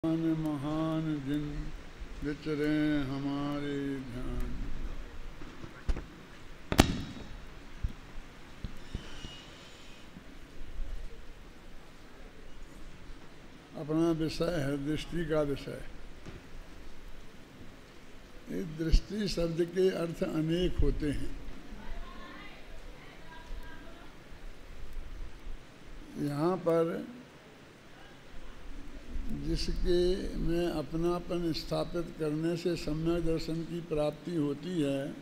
महान दिन विचरे हमारे ध्यान। अपना विषय है दृष्टि का विषय। इस दृष्टि शब्द के अर्थ अनेक होते हैं। यहाँ पर जिसके में अपनापन स्थापित करने से सम्यक दर्शन की प्राप्ति होती है,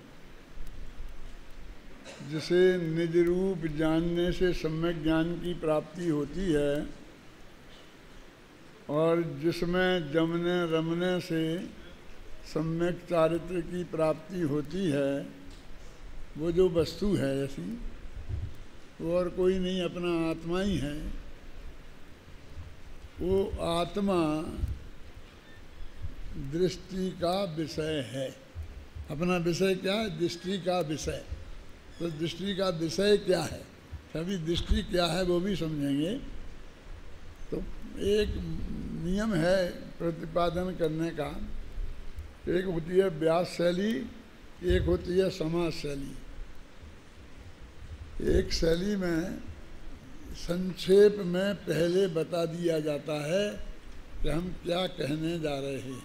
जिसे निज रूप जानने से सम्यक ज्ञान की प्राप्ति होती है, और जिसमें जमने रमने से सम्यक चारित्र की प्राप्ति होती है, वो जो वस्तु है ऐसी, वो और कोई नहीं, अपना आत्मा ही है। वो आत्मा दृष्टि का विषय है। अपना विषय क्या है? दृष्टि का विषय। तो दृष्टि का विषय क्या है? सभी दृष्टि क्या है वो भी समझेंगे। तो एक नियम है प्रतिपादन करने का। एक होती है व्यास शैली, एक होती है समास शैली। एक शैली में संक्षेप में पहले बता दिया जाता है कि हम क्या कहने जा रहे हैं,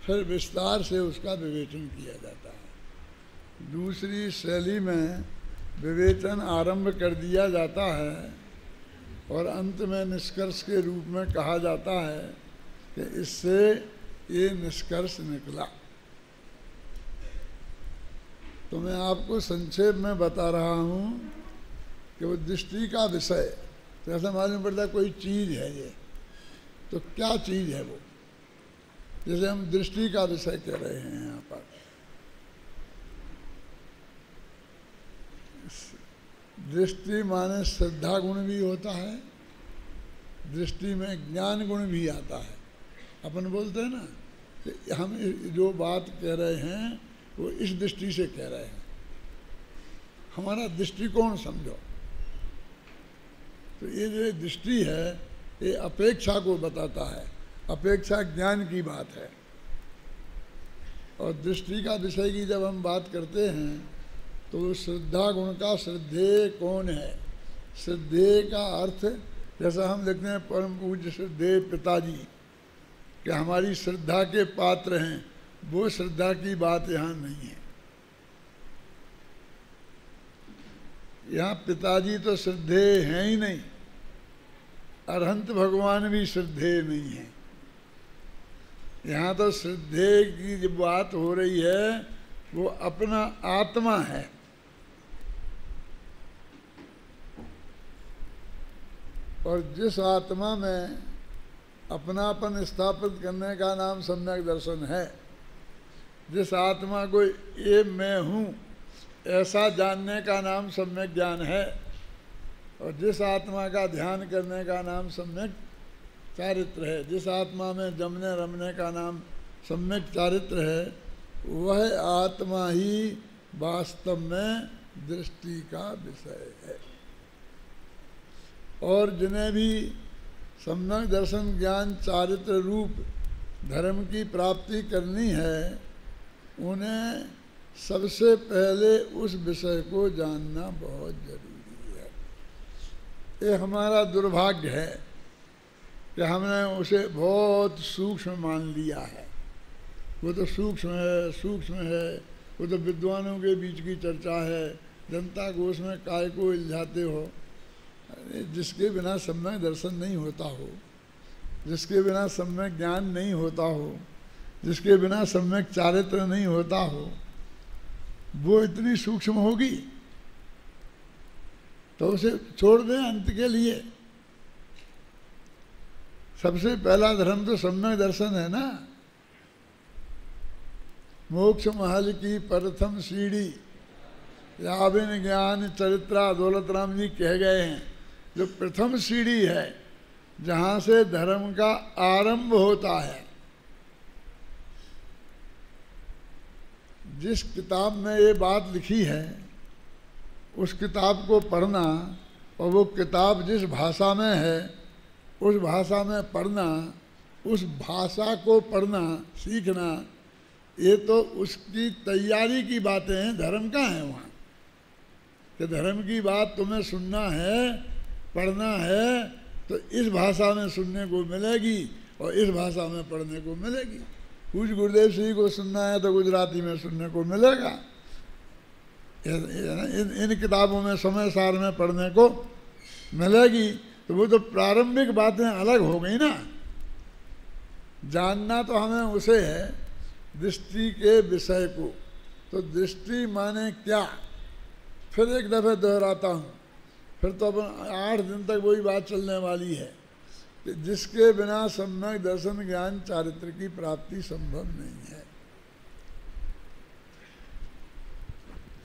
फिर विस्तार से उसका विवेचन किया जाता है। दूसरी शैली में विवेचन आरंभ कर दिया जाता है और अंत में निष्कर्ष के रूप में कहा जाता है कि इससे ये निष्कर्ष निकला। तो मैं आपको संक्षेप में बता रहा हूँ कि वो दृष्टि का विषय। तो ऐसा मालूम पड़ता है कोई चीज़ है ये, तो क्या चीज़ है वो? जैसे हम दृष्टि का विषय कह रहे हैं यहाँ पर। दृष्टि माने श्रद्धा गुण भी होता है, दृष्टि में ज्ञान गुण भी आता है। अपन बोलते हैं ना कि हम जो बात कह रहे हैं वो इस दृष्टि से कह रहे हैं, हमारा दृष्टिकोण समझो। तो ये जो दृष्टि है ये अपेक्षा को बताता है, अपेक्षा ज्ञान की बात है। और दृष्टि का विषय की जब हम बात करते हैं तो श्रद्धा गुण का श्रद्धेय कौन है? श्रद्धेय का अर्थ जैसा हम लिखते हैं परम पूज्य श्रद्धेय पिताजी, कि हमारी श्रद्धा के पात्र हैं, वो श्रद्धा की बात यहाँ नहीं है। यहाँ पिताजी तो श्रद्धेय हैं ही नहीं, अरहंत भगवान भी श्रद्धेय नहीं है। यहाँ तो श्रद्धेय की जो बात हो रही है वो अपना आत्मा है। और जिस आत्मा में अपनापन स्थापित करने का नाम सम्यक दर्शन है, जिस आत्मा को ये मैं हूँ ऐसा जानने का नाम सम्यक ज्ञान है, और जिस आत्मा का ध्यान करने का नाम सम्यक चारित्र है, जिस आत्मा में जमने रमने का नाम सम्यक चारित्र है, वह आत्मा ही वास्तव में दृष्टि का विषय है। और जिन्हें भी सम्यक दर्शन ज्ञान चारित्र रूप धर्म की प्राप्ति करनी है, उन्हें सबसे पहले उस विषय को जानना बहुत जरूरी है। ये हमारा दुर्भाग्य है कि हमने उसे बहुत सूक्ष्म मान लिया है। वो तो सूक्ष्म है, सूक्ष्म है, वो तो विद्वानों के बीच की चर्चा है, जनता को उसमें काय को उलझाते हो। जिसके बिना सम्यक दर्शन नहीं होता हो, जिसके बिना सम्यक ज्ञान नहीं होता हो, जिसके बिना सम्यक चारित्र नहीं होता हो, वो इतनी सूक्ष्म होगी तो उसे छोड़ दें अंत के लिए। सबसे पहला धर्म तो सम्यक दर्शन है ना। मोक्ष महल की प्रथम सीढ़ी याबिन ज्ञान चरित्रा दौलत राम जी कह गए हैं। जो प्रथम सीढ़ी है जहाँ से धर्म का आरंभ होता है, जिस किताब में ये बात लिखी है उस किताब को पढ़ना, और वो किताब जिस भाषा में है उस भाषा में पढ़ना, उस भाषा को पढ़ना सीखना ये तो उसकी तैयारी की बातें हैं, धर्म कहाँ है वहाँ? कि धर्म की बात तुम्हें सुनना है, पढ़ना है तो इस भाषा में सुनने को मिलेगी और इस भाषा में पढ़ने को मिलेगी। कुछ गुरुदेव श्री को सुनना है तो गुजराती में सुनने को मिलेगा, इन किताबों में समय सार में पढ़ने को मिलेगी। तो वो तो प्रारंभिक बातें अलग हो गई ना। जानना तो हमें उसे है दृष्टि के विषय को। तो दृष्टि माने क्या, फिर एक दफ़े दोहराता हूँ, फिर तो अपन 8 दिन तक वही बात चलने वाली है कि जिसके बिना सम्यक दर्शन ज्ञान चारित्र की प्राप्ति संभव नहीं है।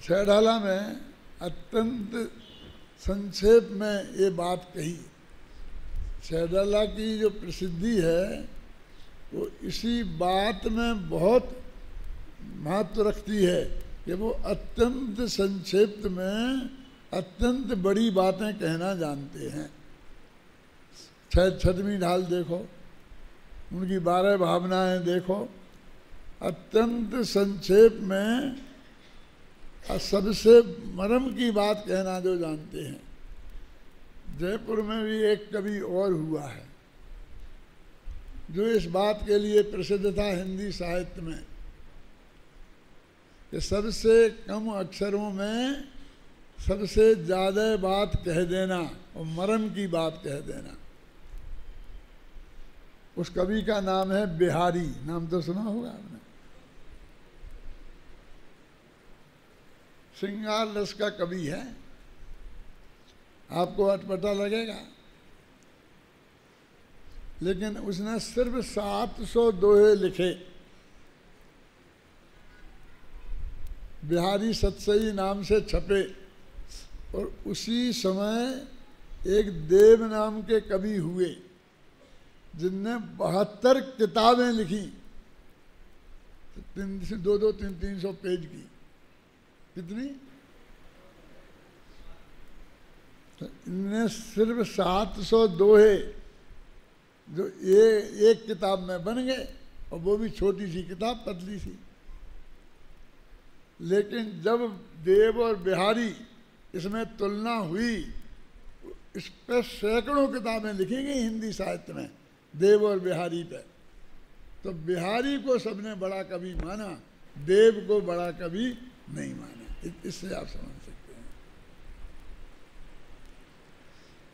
छेड़ाला में अत्यंत संक्षेप में ये बात कही। छेड़ाला की जो प्रसिद्धि है वो इसी बात में बहुत महत्व रखती है कि वो अत्यंत संक्षिप्त में अत्यंत बड़ी बातें कहना जानते हैं। छठवीं ढाल देखो, उनकी 12 भावनाएं देखो, अत्यंत संक्षेप में सबसे मर्म की बात कहना जो जानते हैं। जयपुर में भी एक कवि और हुआ है जो इस बात के लिए प्रसिद्ध था हिंदी साहित्य में कि सबसे कम अक्षरों में सबसे ज़्यादा बात कह देना और मर्म की बात कह देना। उस कवि का नाम है बिहारी, नाम तो सुना होगा आपने। श्रृंगार रस का कवि है, आपको अटपटा लगेगा, लेकिन उसने सिर्फ 700 दोहे लिखे। बिहारी सतसई नाम से छपे और उसी समय एक देव नाम के कवि हुए जिनने 72 किताबें लिखी, 200-300 पेज की। कितनी? तो इनने सिर्फ 700 दोहे जो ये एक किताब में बन गए, और वो भी छोटी सी किताब, पतली सी। लेकिन जब देव और बिहारी इसमें तुलना हुई, इस पर सैकड़ों किताबें लिखी गई हिंदी साहित्य में देव और बिहारी पे। तो बिहारी को सबने बड़ा कवि माना, देव को बड़ा कवि नहीं माना। इससे आप समझ सकते हैं।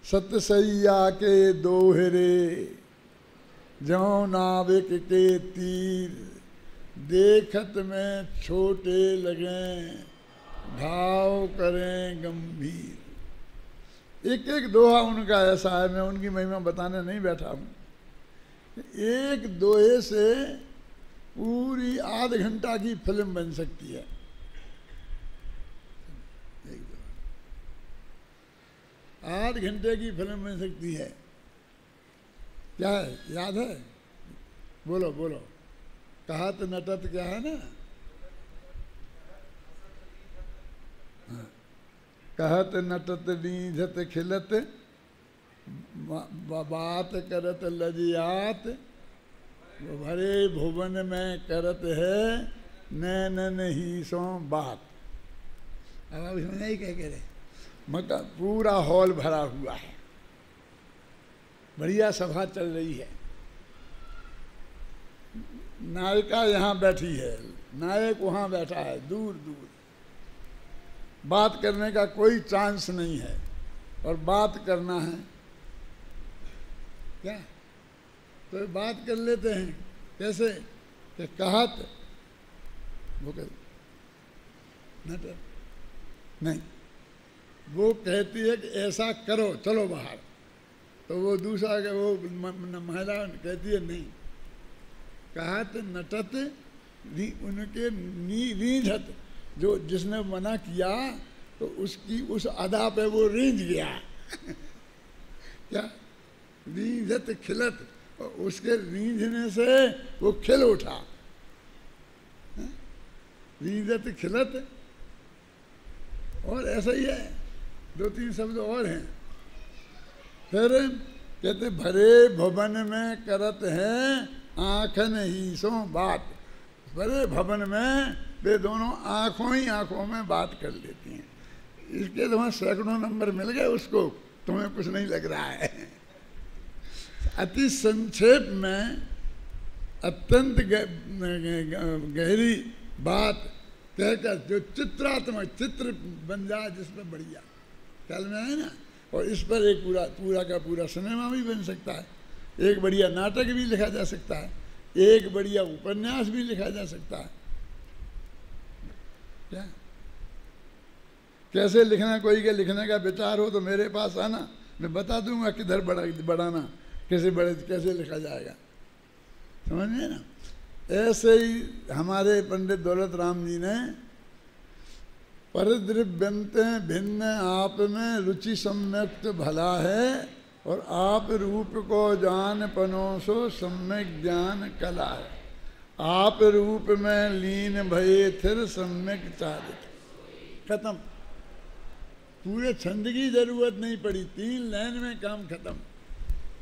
सतसैया के दोहरे ज्यों नाविक के तीर, देखत में छोटे लगें भाव करें गंभीर। एक एक दोहा उनका ऐसा है, मैं उनकी महिमा बताने नहीं बैठा हूँ। एक दोहे से पूरी आध घंटा की फिल्म बन सकती है। आध घंटे की फिल्म बन सकती है। क्या है, याद है? बोलो बोलो। कहत नटत क्या है ना? कहत नटत नीझत खिलत, बात करत लजियात, भरे भुवन में करत है नैनन ही सो बात। अब आप इसमें नहीं कह रहे, मतलब पूरा हॉल भरा हुआ है, बढ़िया सभा चल रही है, नायिका यहाँ बैठी है, नायक वहाँ बैठा है, दूर दूर, बात करने का कोई चांस नहीं है, और बात करना है क्या? तो बात कर लेते हैं। कैसे? कि कहत, वो नहीं, वो कहती है कि ऐसा करो, चलो बाहर, तो वो दूसरा के वो महिला कहती है नहीं। कहत नटत, उनके रीझत, जो जिसने मना किया तो उसकी उस अदा पे वो रीझ गया। क्या? रीझत खिलत, और उसके रीझने से वो खिल उठा। रीझत खिलत, और ऐसा ही है, 2-3 शब्द और हैं। फिर कहते भरे भवन में करत हैं आँखन ही सो बात। भरे भवन में वे दोनों आँखों में बात कर लेती हैं। इसके तुम्हें सैकड़ों नंबर मिल गए, उसको तुम्हें कुछ नहीं लग रहा है। अति संक्षेप में अत्यंत गहरी बात कहकर जो चित्रात्मक चित्र बन जाए जिस पर बढ़िया ख्याल में आए ना। और इस पर एक पूरा का पूरा सिनेमा भी बन सकता है, एक बढ़िया नाटक भी लिखा जा सकता है, एक बढ़िया उपन्यास भी लिखा जा सकता है। क्या कैसे लिखना, कोई के लिखने का विचार हो तो मेरे पास आना, मैं बता दूंगा किधर बढ़ाना, कैसे लिखा जाएगा, समझिए ना। ऐसे ही हमारे पंडित दौलत राम जी ने परिद्रव्यन्ते भिन्न आप में रुचि सम्यक्त भला है और आप रूप को जान पनोसो सम्यक ज्ञान कला है। आप रूप में लीन भये थिर सम्यक चारित। खत्म, पूरे छंद की जरूरत नहीं पड़ी, 3 लाइन में काम खत्म।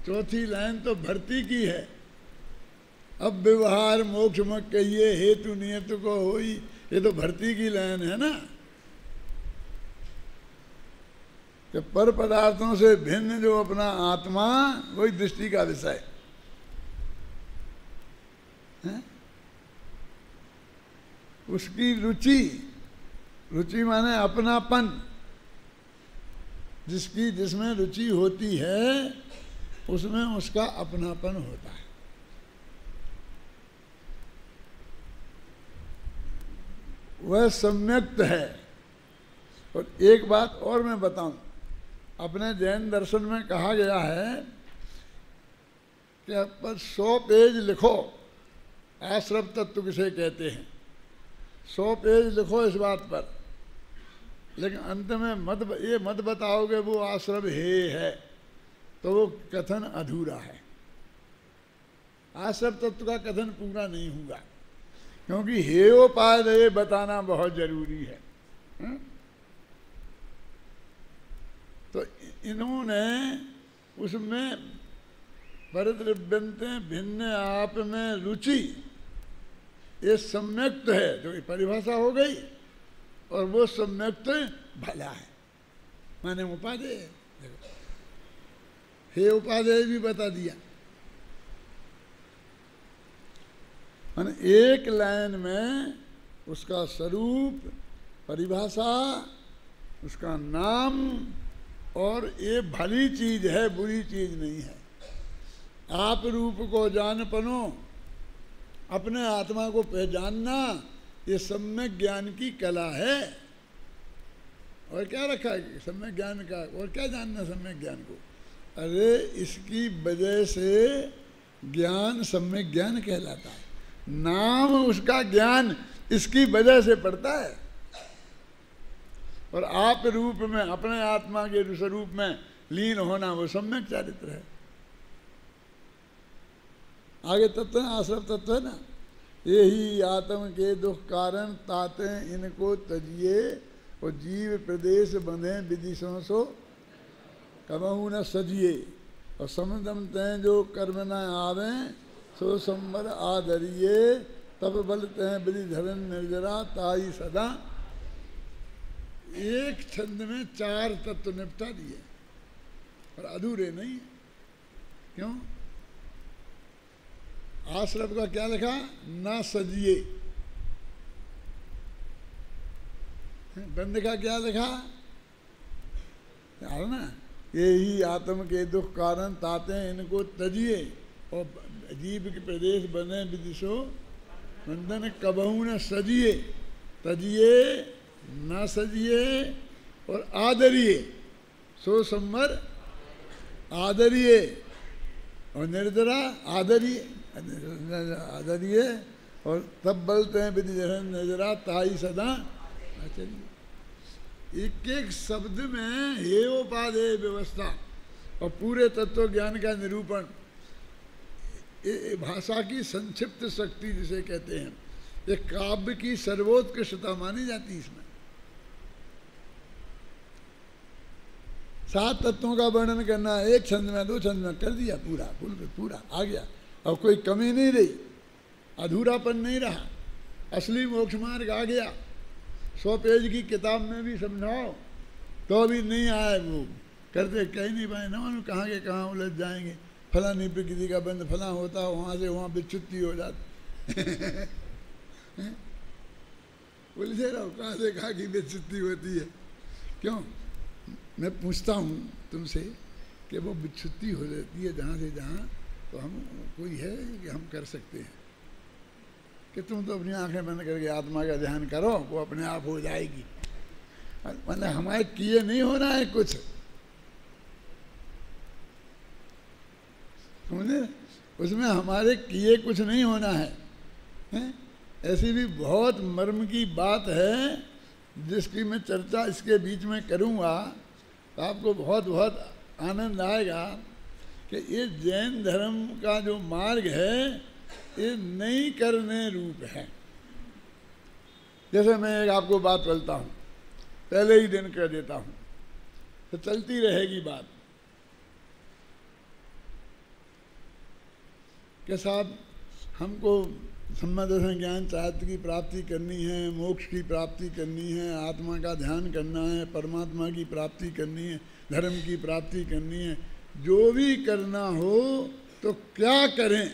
चौथी लाइन तो भर्ती की है। अब व्यवहार मोक्ष मत कहिए हेतु नियत को होई, ये तो भर्ती की लाइन है ना। कि पर पदार्थों से भिन्न जो अपना आत्मा, वही दृष्टि का विषय है। उसकी रुचि माने अपनापन, जिसमें रुचि होती है उसमें उसका अपनापन होता है। वह सम्यक्त है। और एक बात और मैं बताऊं, अपने जैन दर्शन में कहा गया है कि आप पर 100 पेज लिखो, आश्रव तत्व किसे कहते हैं, 100 पेज लिखो इस बात पर, लेकिन अंत में ये मत बताओगे वो आश्रव है, तो वो कथन अधूरा है। आश्रव तत्व का कथन पूरा नहीं होगा, क्योंकि हेयोपादेय बताना बहुत जरूरी है। तो इन्होंने उसमें परिद्रव्यन्ते भिन्न आप में रुचि, ये सम्यक्त है, जो परिभाषा हो गई, और वो सम्यक्त भला है, माने उपादेय। देखो हे उपादेय भी बता दिया, माने एक लाइन में उसका स्वरूप, परिभाषा, उसका नाम, और ये भली चीज है, बुरी चीज नहीं है। आप रूप को जान पनो, अपने आत्मा को पहचानना, ये सम्यक ज्ञान की कला है। और क्या रखा है सम्यक ज्ञान का, और क्या जानना सम्यक ज्ञान को? अरे इसकी वजह से ज्ञान सम्यक ज्ञान कहलाता है। नाम उसका ज्ञान इसकी वजह से पड़ता है। और आप रूप में, अपने आत्मा के स्वरूप में लीन होना, वो सम्यक चारित्र है। आगे तत्व है, आश्रव तत्व है ना। यही आत्म के दुख कारण ताते इनको तजिए, और जीव प्रदेश बंधे विदिशों सो कबहू न सजिए, और समदम तय जो कर्म न आवे सो संबर आदरिए, तब बल तय विधि धरन निर्जरा ताई सदा। एक छंद में 4 तत्व निपटा दिए, और अधूरे नहीं। क्यों? आश्रव का क्या लिखा? ना सजिए। बंद का क्या लिखा? यार ना, यही आत्म के दुख कारण ताते इनको तजिए, और जीव के प्रदेश बने विदिशो बंधन कबहू न सजिए। तजिए, न सजिए, और आदरिए, सो संवर आदरिए, और निर्जरा आदरिए, और तब बलते हैं विधि जहन निर्जरा ताई सदा। चलिए, एक एक शब्द में हेयोपादेय व्यवस्था और पूरे तत्व ज्ञान का निरूपण, भाषा की संक्षिप्त शक्ति जिसे कहते हैं, ये काव्य की सर्वोत्कृष्टता मानी जाती है। इसमें 7 तत्वों का वर्णन करना है, 1 छंद में 2 छंद में कर दिया, पूरा पूरा आ गया। अब कोई कमी नहीं रही, अधूरापन नहीं रहा, असली मोक्ष मार्ग आ गया। 100 पेज की किताब में भी समझाओ तो भी नहीं आए, वो करते कह नहीं पाए ना, मानो कहाँ के कहाँ उलझ जाएंगे। फलानी प्रकृति का बंध फला होता, वहाँ से वहाँ विच्युति हो जाती उलझे रहो, कहाँ से कहाँ की विच्युति होती है। क्यों? मैं पूछता हूँ तुमसे कि वो विच्युति हो जाती है जहाँ से जहाँ, तो हम कोई है कि हम कर सकते हैं कि तुम तो अपनी आंखें बंद करके आत्मा का ध्यान करो, वो अपने आप हो जाएगी। मतलब हमारे किए नहीं होना है कुछ, समझे? उसमें हमारे किए कुछ नहीं होना है, हैं? ऐसी भी बहुत मर्म की बात है जिसकी मैं चर्चा इसके बीच में करूँगा, तो आपको बहुत बहुत आनंद आएगा कि ये जैन धर्म का जो मार्ग है ये नहीं करने रूप है। जैसे मैं एक आपको बात बोलता हूँ, पहले ही दिन कह देता हूँ, तो चलती रहेगी बात कि साहब हमको सम्यक दर्शन ज्ञान चारित्र की प्राप्ति करनी है, मोक्ष की प्राप्ति करनी है, आत्मा का ध्यान करना है, परमात्मा की प्राप्ति करनी है, धर्म की प्राप्ति करनी है। जो भी करना हो तो क्या करें?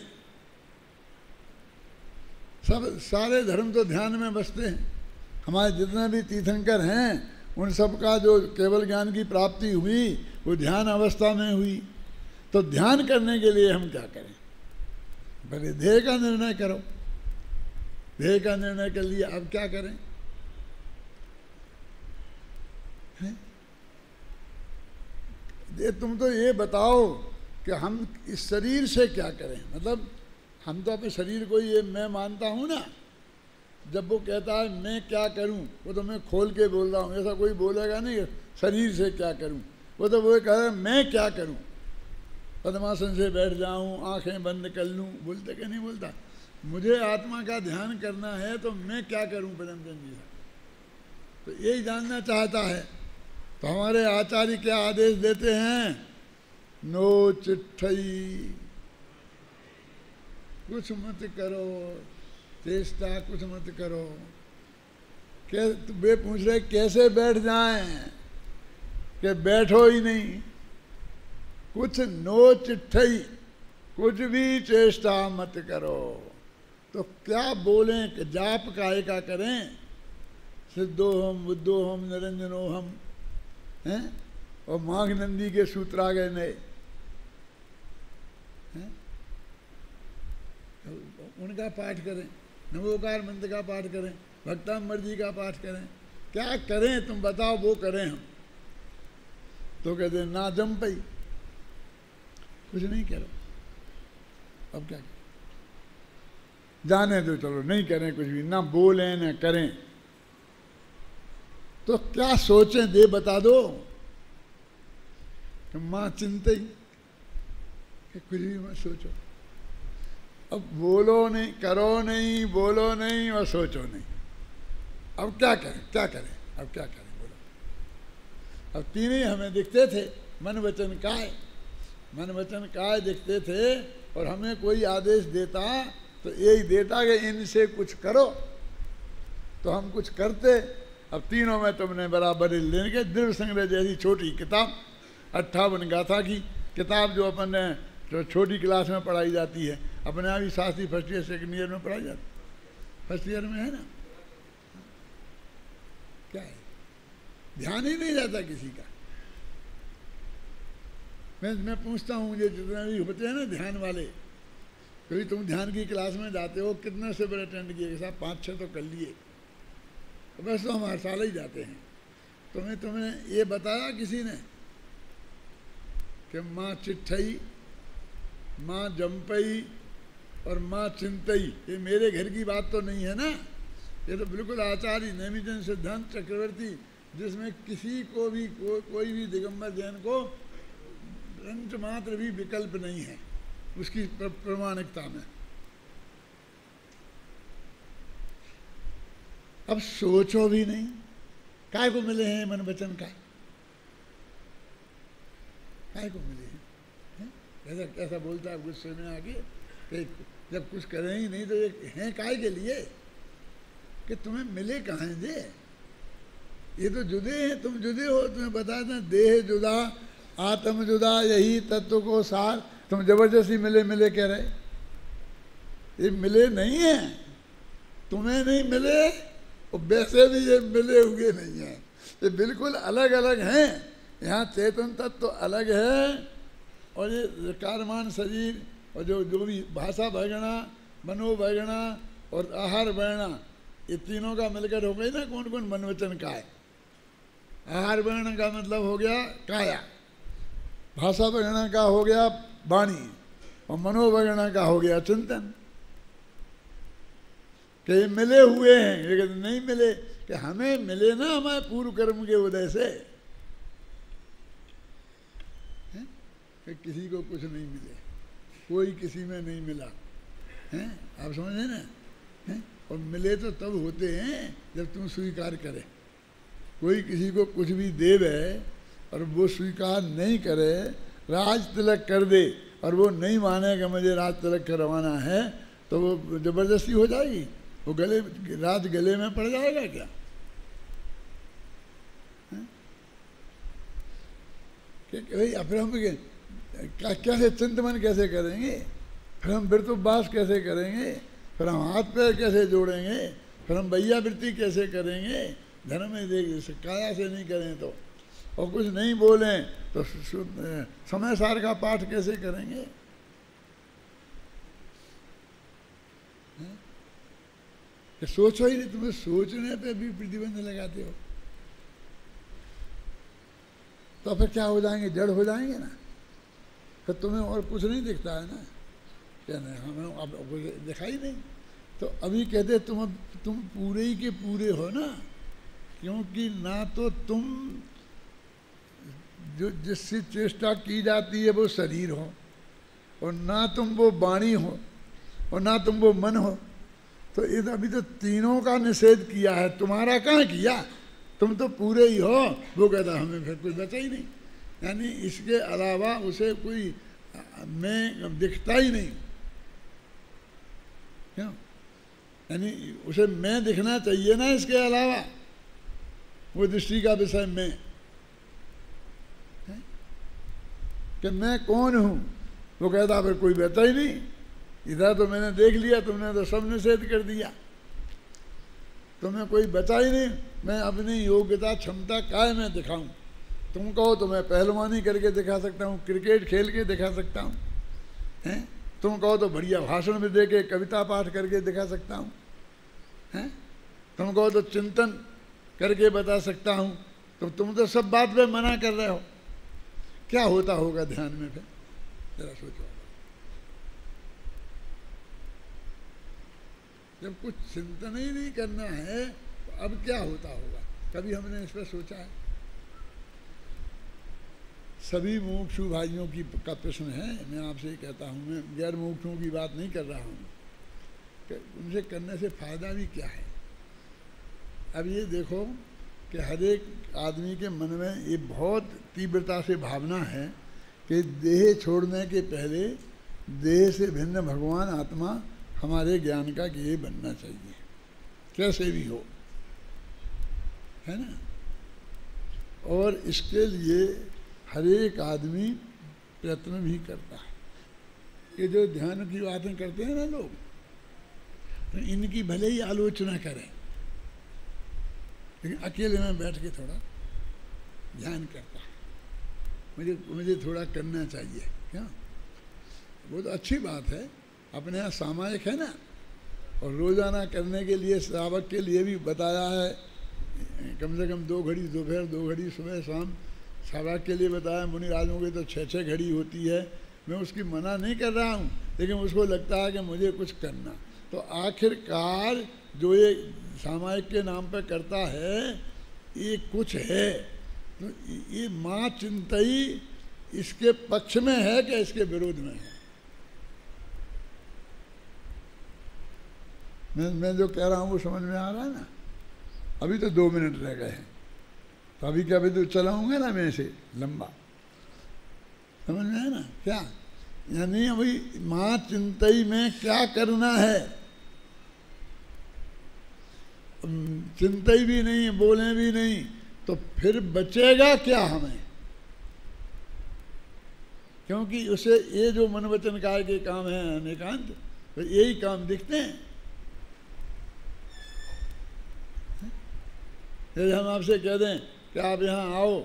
सब सारे धर्म तो ध्यान में बसते हैं। हमारे जितने भी तीर्थंकर हैं उन सब का जो केवल ज्ञान की प्राप्ति हुई वो ध्यान अवस्था में हुई। तो ध्यान करने के लिए हम क्या करें? पहले ध्येय का निर्णय करो। ध्येय का निर्णय कर लिया, अब क्या करें? तुम तो ये बताओ कि हम इस शरीर से क्या करें। मतलब हम तो अपने शरीर को ये मैं मानता हूँ ना, जब वो कहता है मैं क्या करूँ, वो तो मैं खोल के बोल रहा हूँ, ऐसा कोई बोलेगा नहीं शरीर से क्या करूँ। वो तो वो कह रहा है मैं क्या करूँ, पद्मासन से बैठ जाऊँ, आंखें बंद कर लूँ, बोलते कि नहीं बोलता? मुझे आत्मा का ध्यान करना है तो मैं क्या करूँ प्रेमचंद जी साहब? तो यही जानना चाहता है। तो हमारे आचार्य क्या आदेश देते हैं? नो चिट्ठई, कुछ मत करो, चेष्टा कुछ मत करो। वे पूछ रहे कैसे बैठ जाएं, कि बैठो ही नहीं, कुछ नो चिट्ठई, कुछ भी चेष्टा मत करो। तो क्या बोलें कि जाप काय का करें? सिद्धोहम बुद्धोहम निरंजनोहम हैं, और माघ नंदी के सूत्र आ गए नए, उनका पाठ करें, नवोकार मंत्र का पाठ करें, भक्तामृत जी का पाठ करें। क्या करें तुम बताओ, वो करें हम। तो कहते ना जम पाई, कुछ नहीं करो। अब क्या करें? जाने दो, चलो नहीं करें कुछ भी, ना बोलें ना करें। तो क्या सोचें, दे बता दो कि माँ चिंता ही कि कुछ भी मत सोचो। अब बोलो नहीं, करो नहीं, बोलो नहीं और सोचो नहीं। अब क्या करें, क्या करें, अब क्या करें बोलो। अब तीन ही हमें दिखते थे, मन वचन काय। मन वचन काय दिखते थे, और हमें कोई आदेश देता तो यही देता कि इनसे कुछ करो, तो हम कुछ करते। अब तीनों में तुमने बराबर लेने के। दृढ़ संग्रह जैसी छोटी किताब, 58 गाथा की किताब, जो अपन ने जो छोटी क्लास में पढ़ाई जाती है, अपने आप ही Shastri first year second year में पढ़ाई जाती, फर्स्ट ईयर में है ना। क्या है, ध्यान ही नहीं रहता किसी का। मैं पूछता हूँ, मुझे जितने भी होते हैं ना ध्यान वाले, कभी तुम ध्यान की क्लास में जाते हो, कितने से बड़े अटेंड किए? साहब 5-6 तो कर लिए, तो बस तो हम हर साल ही जाते हैं। तुमने ये बताया किसी ने कि माँ चिट्ठई, माँ जम्पई और माँ चिंतई, ये मेरे घर की बात तो नहीं है ना। ये तो बिल्कुल आचार्य नैमिषारण्य सिद्धांत चक्रवर्ती, जिसमें किसी को भी कोई भी दिगंबर जैन को अंश मात्र भी विकल्प नहीं है उसकी प्रमाणिकता में। अब सोचो भी नहीं, काय को मिले हैं मन वचन काय? काय को मिले हैं? ऐसा कैसा बोलता है गुस्से में आके कि जब कुछ करें ही नहीं तो ये हैं काय के लिए कि तुम्हें मिले कहाँ हैं जे? ये तो जुदे हैं, तुम जुदे हो। तुम्हें बता दें देह जुदा आत्म जुदा यही तत्व को सार। तुम जबरदस्ती मिले मिले कह रहे, ये मिले नहीं है, तुम्हें नहीं मिले और वैसे भी ये मिले हुए नहीं हैं, ये बिल्कुल अलग अलग हैं। यहाँ चेतन तत्व तो अलग है और ये विकारमान शरीर और जो जो भी भाषा भगणा मनोभगणा और आहार वर्णा ये तीनों का मिलकर हो गई ना कौन कौन मन वचन काय। आहार वर्ण का मतलब हो गया काया, भाषा भगणा का हो गया वाणी और मनोभगणा का हो गया चिंतन। कि मिले हुए हैं लेकिन नहीं मिले कि हमें मिले ना हमारे पूर्व कर्म के उदय से, कि किसी को कुछ नहीं मिले, कोई किसी में नहीं मिला हैं, आप समझे ना हैं? और मिले तो तब होते हैं जब तुम स्वीकार करे। कोई किसी को कुछ भी दे दे और वो स्वीकार नहीं करे, राज तिलक कर दे और वो नहीं माने कि मुझे राज तिलक करवाना है, तो वो जबरदस्ती हो जाएगी, वो गले राज गले में पड़ जाएगा क्या? भाई फिर हम कैसे चिंतन कैसे करेंगे, फिर हम वृत्तोपवास कैसे करेंगे, फिर हम हाथ पैर कैसे जोड़ेंगे, फिर हम भैया वृत्ति कैसे करेंगे, धर्म में देख काया से नहीं करें तो, और कुछ नहीं बोलें तो समय सार का पाठ कैसे करेंगे? कि सोचो ही नहीं, तुम्हें सोचने पे भी प्रतिबंध लगाते हो तो फिर क्या हो जाएंगे? जड़ हो जाएंगे ना। फिर तुम्हें और कुछ नहीं दिखता है ना, क्या नहीं हमें अब कुछ दिखाई नहीं। तो अभी कहते तुम पूरे ही के पूरे हो ना, क्योंकि ना तो तुम जो जिससे चेष्टा की जाती है वो शरीर हो, और ना तुम वो वाणी हो, और ना तुम वो मन हो। तो ये अभी तो तीनों का निषेध किया है, तुम्हारा कहाँ किया? तुम तो पूरे ही हो। वो कहता हमें फिर कुछ बचा ही नहीं, यानी इसके अलावा उसे कोई मैं दिखता ही नहीं। क्यों? यानी उसे मैं दिखना चाहिए ना, इसके अलावा वो दृष्टि का विषय मैं कि मैं कौन हूँ। वो कहता फिर कोई बचा ही नहीं, इधर तो मैंने देख लिया, तुमने तो सब निषेध कर दिया, तुम्हें कोई बचा ही नहीं। मैं अपनी योग्यता क्षमता काय में दिखाऊं? तुम कहो तो मैं पहलवानी करके दिखा सकता हूँ, क्रिकेट खेल के दिखा सकता हूँ, हैं? तुम कहो तो बढ़िया भाषण में दे के कविता पाठ करके दिखा सकता हूँ, हैं? तुम कहो तो चिंतन करके बता सकता हूँ। तो तुम तो सब बात पे मना कर रहे हो, क्या होता होगा ध्यान में? फिर जरा सोचो, जब कुछ चिंतन ही नहीं करना है तो अब क्या होता होगा? कभी हमने इस पर सोचा है? सभी मुमुक्षु भाइयों का प्रश्न है, मैं आपसे कहता हूँ, मैं गैर मुमुक्षुओं की बात नहीं कर रहा हूँ कि उनसे करने से फायदा भी क्या है। अब ये देखो कि हर एक आदमी के मन में ये बहुत तीव्रता से भावना है कि देह छोड़ने के पहले देह से भिन्न भगवान आत्मा हमारे ज्ञान का ज्ञेय बनना चाहिए, कैसे भी हो, है ना। और इसके लिए हर एक आदमी प्रयत्न भी करता है। ये जो ध्यान की बातें करते हैं ना लोग, तो इनकी भले ही आलोचना करें, लेकिन अकेले में बैठ के थोड़ा ध्यान करता है, मुझे थोड़ा करना चाहिए, क्या? वो तो अच्छी बात है, अपने यहाँ सामायिक है ना, और रोज़ाना करने के लिए श्रावक के लिए भी बताया है, कम से कम 2 घड़ी दोपहर, 2 घड़ी सुबह शाम श्रावक के लिए बताया। मुनि राजों की तो 6-6 घड़ी होती है। मैं उसकी मना नहीं कर रहा हूँ, लेकिन उसको लगता है कि मुझे कुछ करना। तो आखिरकार जो ये सामायिक के नाम पर करता है, ये कुछ है, तो ये माँ चिंतई इसके पक्ष में है कि इसके विरोध में है? मैं जो कह रहा हूँ वो समझ में आ रहा है ना? अभी तो 2 मिनट रह गए हैं, तो अभी क्या, अभी तो चलाऊंगा ना मैं इसे लंबा। समझ में है ना क्या? यानी अभी माँ चिंतई में क्या करना है, चिंतई भी नहीं, बोले भी नहीं, तो फिर बचेगा क्या हमें? क्योंकि उसे ये जो मन वचन काया के काम है अनेकांत, तो यही काम दिखते हैं। यदि हम आपसे कह दें कि आप यहाँ आओ,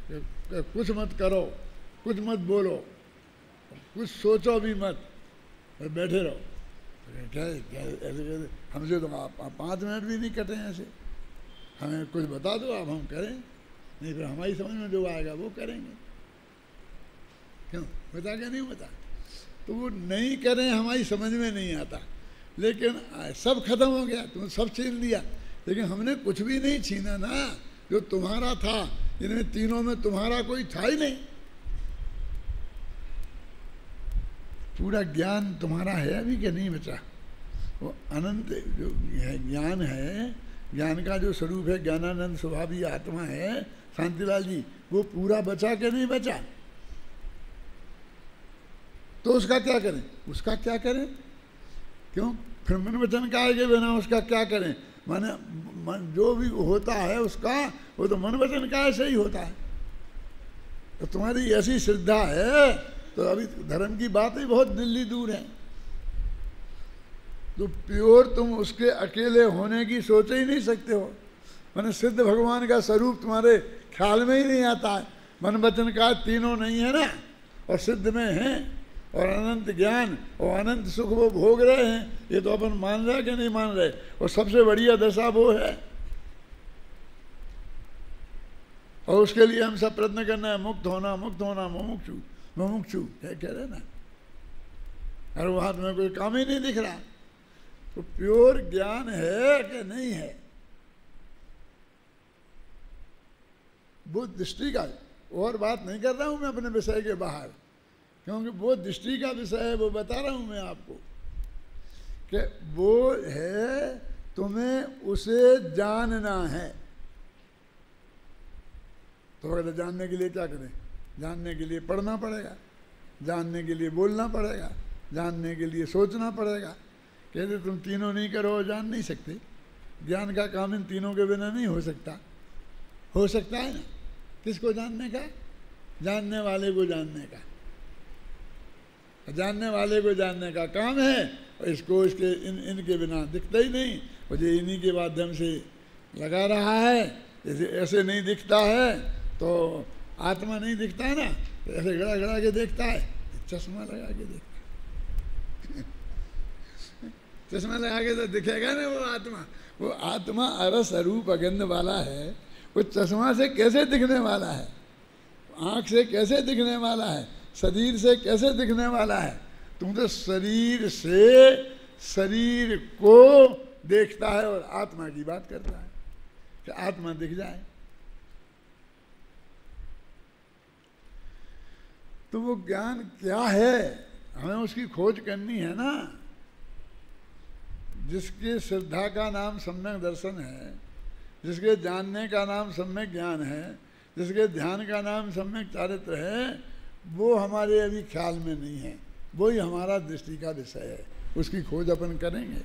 कि कुछ मत करो, कुछ मत बोलो, कुछ सोचो भी मत, बैठे रहो, क्या क्या ऐसे हमसे तो आप 5 मिनट भी नहीं कटे ऐसे। हमें कुछ बता दो, आप हम करें, नहीं फिर हमारी समझ में जो आएगा वो करेंगे। क्यों बता क्या नहीं बता? तो वो नहीं करें, हमारी समझ में नहीं आता। लेकिन सब खत्म हो गया, तुमने सब छीन लिया, लेकिन हमने कुछ भी नहीं छीना ना। जो तुम्हारा था, इनमें तीनों में तुम्हारा कोई था ही नहीं। पूरा ज्ञान तुम्हारा है अभी कि नहीं बचा? वो अनंत जो है ज्ञान है, ज्ञान का जो स्वरूप है, ज्ञानानंद स्वभावी आत्मा है शांतिलाल जी, वो पूरा बचा कि नहीं बचा? तो उसका क्या करें? उसका क्या करें? क्यों? फिर मन वचन काया के बिना उसका क्या करें? माने जो भी होता है उसका, वो तो मन वचन काया से ही होता है। तो तुम्हारी ऐसी श्रद्धा है, तो अभी धर्म की बात ही बहुत दिल्ली दूर है। तो प्योर तुम उसके अकेले होने की सोच ही नहीं सकते हो। माने सिद्ध भगवान का स्वरूप तुम्हारे ख्याल में ही नहीं आता है। मन वचन काया तीनों नहीं है ना, और सिद्ध में है, और अनंत ज्ञान और अनंत सुख वो भोग रहे हैं। ये तो अपन मान रहे कि नहीं मान रहे? और सबसे बढ़िया दशा वो है, और उसके लिए हम सब प्रयत्न करना है, मुक्त होना, मुक्त होना, मुमुक्षु मुमुक्षु कह रहे ना। और वहां तुम्हें कोई काम ही नहीं दिख रहा। तो प्योर ज्ञान है कि नहीं है? वो दृष्टि का, और बात नहीं कर रहा हूं मैं अपने विषय के बाहर, क्योंकि वो दृष्टि का विषय है, वो बता रहा हूं मैं आपको कि वो है तुम्हें उसे जानना है। तो अगर जानने के लिए क्या करें? जानने के लिए पढ़ना पड़ेगा, जानने के लिए बोलना पड़ेगा, जानने के लिए सोचना पड़ेगा। कहते तुम तीनों नहीं करो, जान नहीं सकते। ज्ञान का काम इन तीनों के बिना नहीं हो सकता। हो सकता है ना? किसको जानने का? जानने वाले को जानने का। जानने वाले को जानने का काम है, और इसको इसके इनके बिना दिखता ही नहीं। और ये इन्हीं के माध्यम से लगा रहा है। जैसे ऐसे नहीं दिखता है तो आत्मा नहीं दिखता है ना, तो ऐसे गड़ा गड़ा के देखता है, चश्मा लगा के देखता है। चश्मा लगा के तो दिखेगा ना वो आत्मा। वो आत्मा अरस अरूप अगंध वाला है, वो चश्मा से कैसे दिखने वाला है? आँख से कैसे दिखने वाला है? शरीर से कैसे दिखने वाला है? तुम तो शरीर से शरीर को देखता है और आत्मा की बात करता है कि आत्मा दिख जाए। तो वो ज्ञान क्या है, हमें उसकी खोज करनी है ना। जिसकी श्रद्धा का नाम सम्यक दर्शन है, जिसके जानने का नाम सम्यक ज्ञान है, जिसके ध्यान का नाम सम्यक चारित्र है, वो हमारे अभी ख्याल में नहीं है। वही हमारा दृष्टि का विषय है, उसकी खोज अपन करेंगे।